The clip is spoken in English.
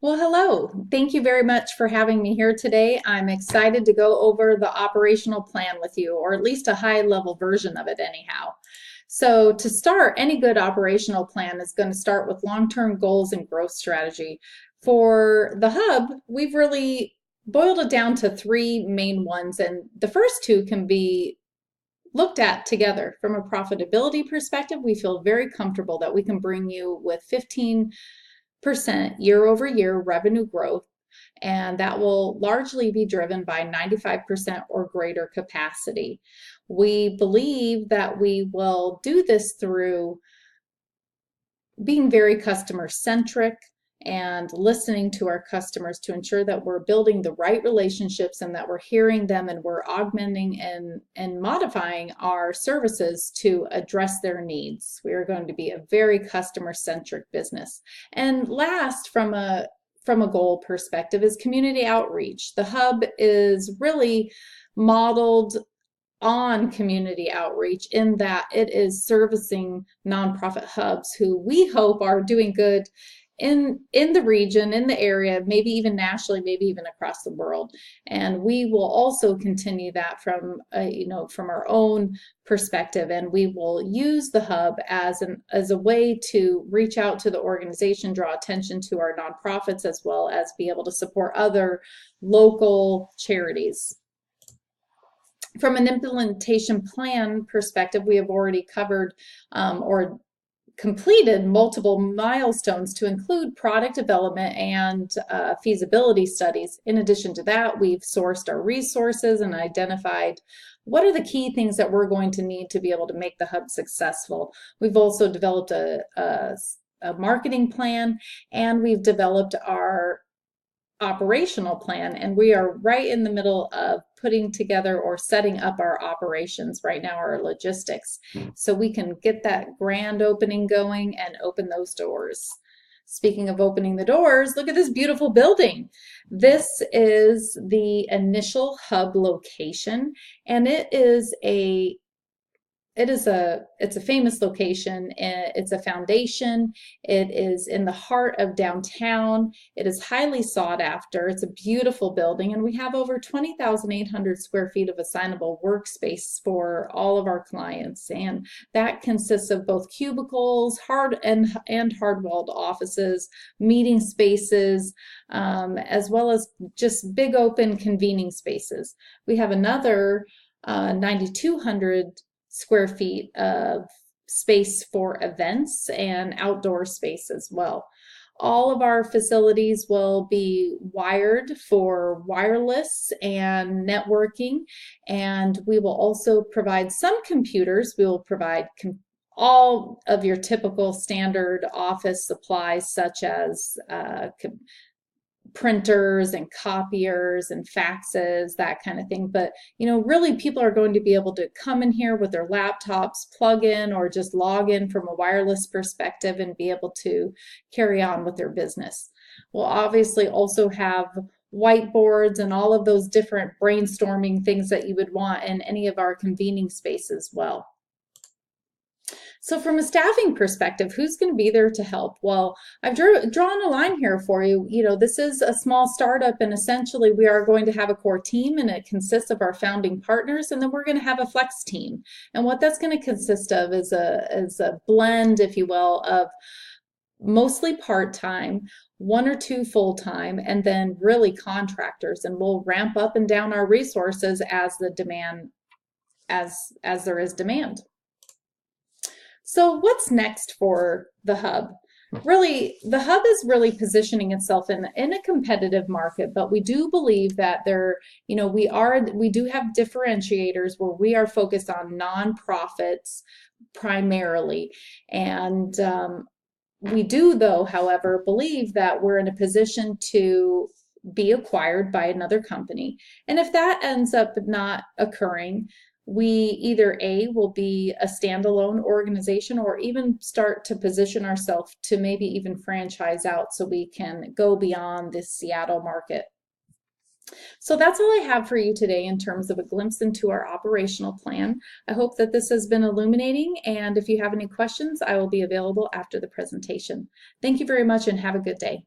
Well, hello. Thank you very much for having me here today. I'm excited to go over the operational plan with you, or at least a high-level version of it anyhow. So to start, any good operational plan is going to start with long-term goals and growth strategy. For the hub, we've really boiled it down to three main ones, and the first two can be looked at together. From a profitability perspective, we feel very comfortable that we can bring you with 15% year over year revenue growth, and that will largely be driven by 95% or greater capacity. We believe that we will do this through being very customer centric and listening to our customers to ensure that we're building the right relationships and that we're hearing them and we're augmenting and modifying our services to address their needs. We are going to be a very customer centric business. And last, from a goal perspective, is community outreach. The hub is really modeled on community outreach in that it is servicing nonprofit hubs who we hope are doing good in the region, in the area, maybe even nationally, maybe even across the world. And we will also continue that from from our own perspective, and we will use the hub as a way to reach out to the organization, draw attention to our nonprofits, as well as be able to support other local charities. From an implementation plan perspective, we have already covered or completed multiple milestones to include product development and feasibility studies. In addition to that, we've sourced our resources and identified what are the key things that we're going to need to be able to make the hub successful. We've also developed a marketing plan, and we've developed our operational plan, and we are right in the middle of putting together or setting up our operations right now, our logistics, so we can get that grand opening going and open those doors. Speaking of opening the doors, look at this beautiful building. This is the initial hub location, and it's a famous location. It's a foundation. It is in the heart of downtown. It is highly sought after. It's a beautiful building, and we have over 20,800 square feet of assignable workspace for all of our clients, and that consists of both cubicles, hard and hard-walled offices, meeting spaces, as well as just big open convening spaces. We have another 9,200 square feet of space for events and outdoor space as well. All of our facilities will be wired for wireless and networking, and we will also provide some computers. We will provide all of your typical standard office supplies, such as printers and copiers and faxes, that kind of thing. But really, people are going to be able to come in here with their laptops, plug in, or just log in from a wireless perspective and be able to carry on with their business. We'll obviously also have whiteboards and all of those different brainstorming things that you would want in any of our convening space as well. So from a staffing perspective, who's going to be there to help? Well, I've drawn a line here for you. This is a small startup, and essentially we are going to have a core team, and it consists of our founding partners, and then we're going to have a flex team. And what that's going to consist of is a blend, if you will, of mostly part-time, one or two full-time, and then really contractors. And we'll ramp up and down our resources as the demand, as there is demand. So what's next for the hub? Really, the hub is really positioning itself in a competitive market, but we do believe that we do have differentiators where we are focused on nonprofits primarily. And we do, though, however, believe that we're in a position to be acquired by another company. And if that ends up not occurring, we either will be a standalone organization, or even start to position ourselves to maybe even franchise out so we can go beyond this Seattle market. So that's all I have for you today in terms of a glimpse into our operational plan. I hope that this has been illuminating, and if you have any questions, I will be available after the presentation. Thank you very much and have a good day.